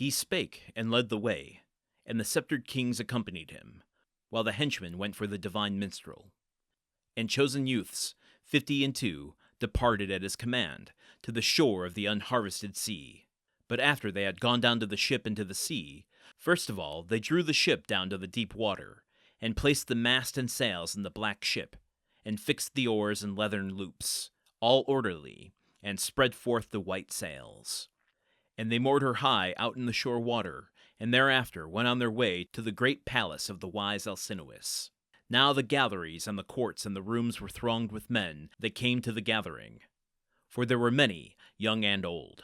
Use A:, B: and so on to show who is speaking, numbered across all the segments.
A: He spake and led the way, and the sceptred kings accompanied him, while the henchmen went for the divine minstrel. And chosen youths, 52, departed at his command, to the shore of the unharvested sea. But after they had gone down to the ship into the sea, first of all they drew the ship down to the deep water, and placed the mast and sails in the black ship, and fixed the oars in leathern loops, all orderly, and spread forth the white sails. And they moored her high out in the shore water, and thereafter went on their way to the great palace of the wise Alcinous. Now the galleries and the courts and the rooms were thronged with men that came to the gathering, for there were many, young and old.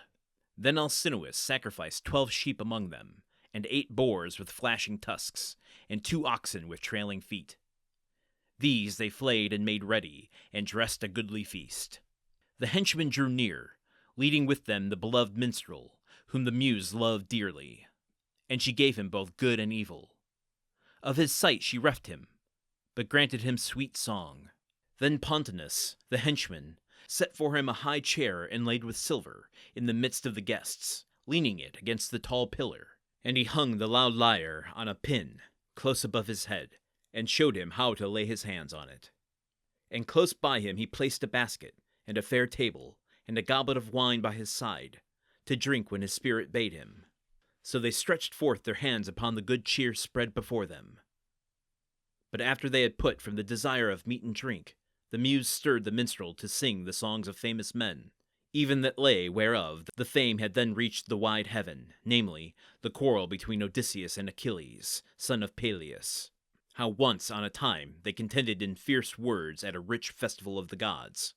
A: Then Alcinous sacrificed 12 sheep among them, and 8 boars with flashing tusks, and 2 oxen with trailing feet. These they flayed and made ready, and dressed a goodly feast. The henchmen drew near, leading with them the beloved minstrel, whom the Muse loved dearly, and she gave him both good and evil. Of his sight she reft him, but granted him sweet song. Then Pontonous, the henchman, set for him a high chair inlaid with silver, in the midst of the guests, leaning it against the tall pillar, and he hung the loud lyre on a pin, close above his head, and showed him how to lay his hands on it. And close by him he placed a basket, and a fair table, and a goblet of wine by his side, to drink when his spirit bade him. So they stretched forth their hands upon the good cheer spread before them. But after they had put from the desire of meat and drink, the Muse stirred the minstrel to sing the songs of famous men, even that lay whereof the fame had then reached the wide heaven, namely, the quarrel between Odysseus and Achilles, son of Peleus. How once on a time they contended in fierce words at a rich festival of the gods.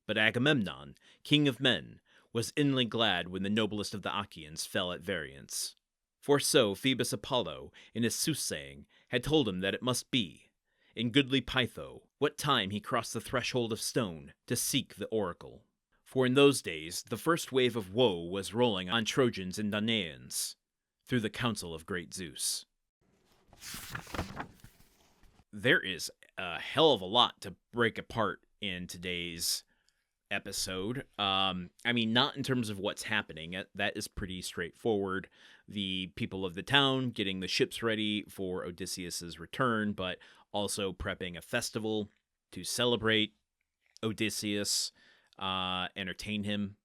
A: But Agamemnon, king of men, was inly glad when the noblest of the Achaeans fell at variance. For so Phoebus Apollo, in his soothsaying, had told him that it must be, in goodly Pytho, what time he crossed the threshold of stone to seek the oracle. For in those days the first wave of woe was rolling on Trojans and Danaans, through the counsel of great Zeus. There is a hell of a lot to break apart in today's episode. Not in terms of what's happening. That is pretty straightforward. The people of the town getting the ships ready for Odysseus's return, but also prepping a festival to celebrate Odysseus, entertain him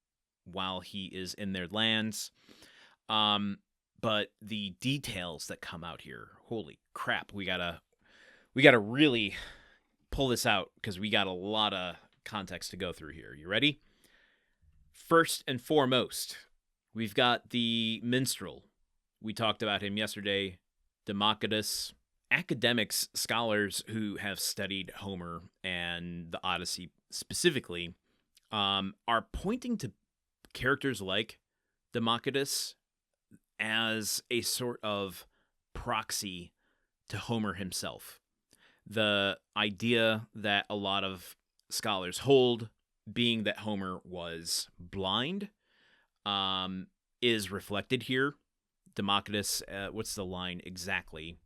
A: while he is in their lands. But the details that come out here, holy crap, we gotta really pull this out because we got a lot of context to go through here. You ready? First and foremost, we've got the minstrel. We talked about him yesterday, Demodocus. Academics, scholars who have studied Homer and the Odyssey specifically, are pointing to characters like Demodocus as a sort of proxy to Homer himself. The idea that a lot of scholars hold, being that Homer was blind, is reflected here. Demodocus, what's the line exactly?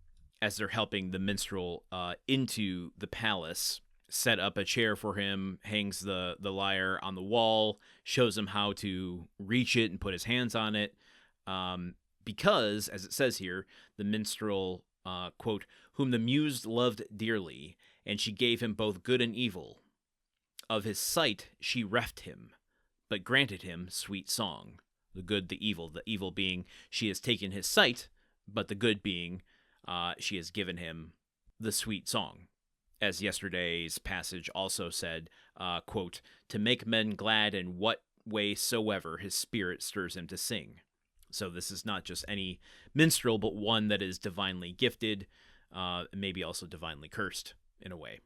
A: As they're helping the minstrel into the palace, set up a chair for him, hangs the lyre on the wall, shows him how to reach it and put his hands on it. Because, as it says here, the minstrel, quote, whom the Muse loved dearly, and she gave him both good and evil. Of his sight she reft him, but granted him sweet song. The good, the evil being she has taken his sight, but the good being she has given him the sweet song. As yesterday's passage also said, quote, to make men glad in what way soever his spirit stirs him to sing. So this is not just any minstrel, but one that is divinely gifted, maybe also divinely cursed in a way.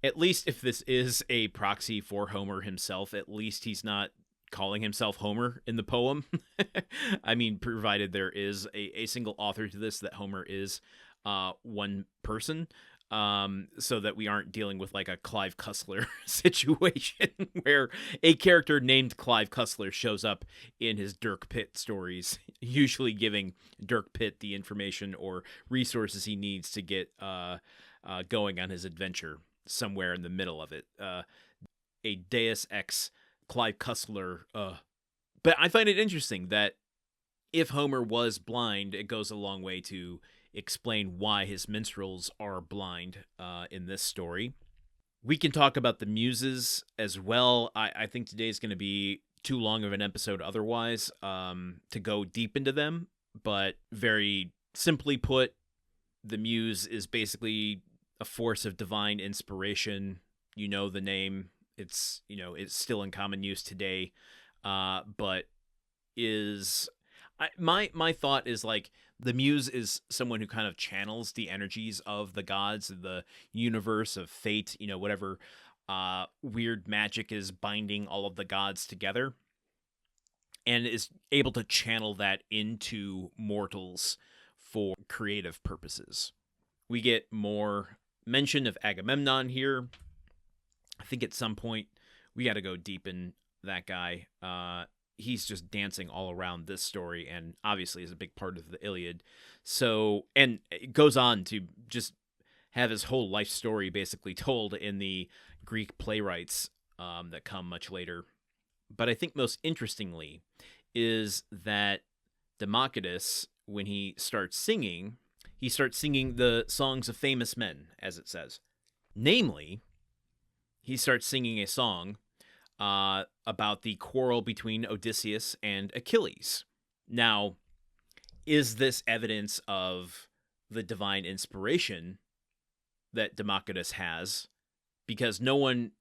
A: At least if this is a proxy for Homer himself, at least he's not calling himself Homer in the poem. Provided there is a single author to this, that Homer is one person, so that we aren't dealing with like a Clive Cussler situation where a character named Clive Cussler shows up in his Dirk Pitt stories, usually giving Dirk Pitt the information or resources he needs to get going on his adventure somewhere in the middle of it. A Deus Ex Clive Cussler. But I find it interesting that if Homer was blind, it goes a long way to explain why his minstrels are blind in this story. We can talk about the Muses as well. I think today's going to be too long of an episode otherwise to go deep into them, but very simply put, the Muse is basically a force of divine inspiration. You know the name. It's still in common use today, but is my thought is like the Muse is someone who kind of channels the energies of the gods, the universe, of fate, whatever weird magic is binding all of the gods together, and is able to channel that into mortals for creative purposes. We get more mention of Agamemnon here. I think at some point we got to go deep in that guy. He's just dancing all around this story, and obviously is a big part of the Iliad. So, and it goes on to just have his whole life story basically told in the Greek playwrights that come much later. But I think most interestingly is that Demodocus, when he starts singing the songs of famous men, as it says. Namely, he starts singing a song about the quarrel between Odysseus and Achilles. Now, is this evidence of the divine inspiration that Demodocus has? Because no one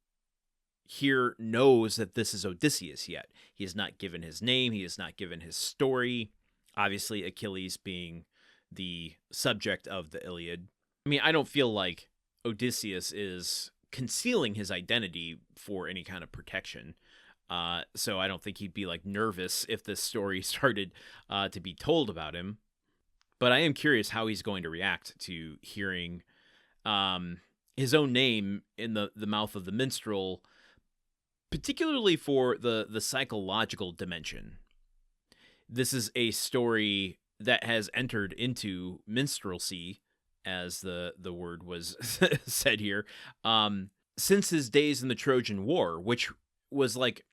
A: here knows that this is Odysseus yet. He has not given his name. He has not given his story. Obviously, Achilles being the subject of the Iliad. I mean, I don't feel like Odysseus is concealing his identity for any kind of protection. So I don't think he'd be like nervous if this story started to be told about him. But I am curious how he's going to react to hearing his own name in the mouth of the minstrel, particularly for the psychological dimension. This is a story that has entered into minstrelsy, as the word was said here, since his days in the Trojan War, which was like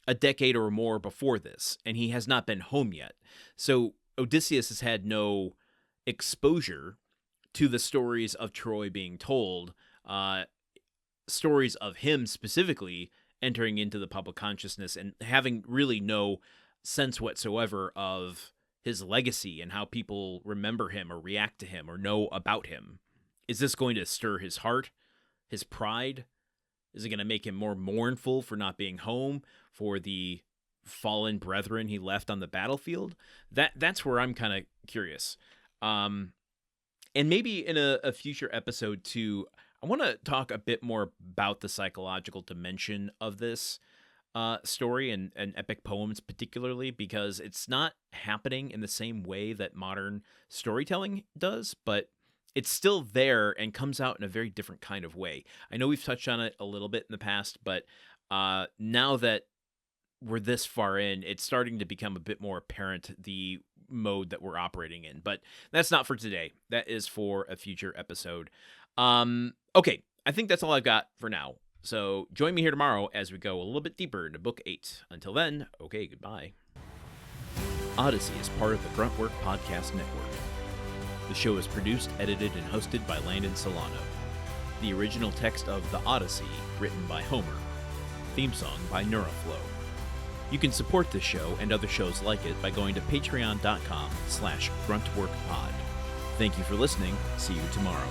A: a decade or more before this, and he has not been home yet. So Odysseus has had no exposure to the stories of Troy being told, stories of him specifically entering into the public consciousness and having really no sense whatsoever of his legacy and how people remember him or react to him or know about him. Is this going to stir his heart, his pride? Is it going to make him more mournful for not being home, for the fallen brethren he left on the battlefield? That's where I'm kind of curious. And maybe in a future episode too, I want to talk a bit more about the psychological dimension of this story and epic poems particularly, because it's not happening in the same way that modern storytelling does, but it's still there and comes out in a very different kind of way. I know we've touched on it a little bit in the past, but now that we're this far in, it's starting to become a bit more apparent the mode that we're operating in. But that's not for today. That is for a future episode. Okay, I think that's all I've got for now. So join me here tomorrow as we go a little bit deeper into Book 8. Until then, okay, goodbye. Odyssey is part of the Gruntwork Podcast Network. The show is produced, edited, and hosted by Landon Solano. The original text of The Odyssey, written by Homer. Theme song by Neuroflow. You can support this show and other shows like it by going to patreon.com/gruntworkpod. Thank you for listening. See you tomorrow.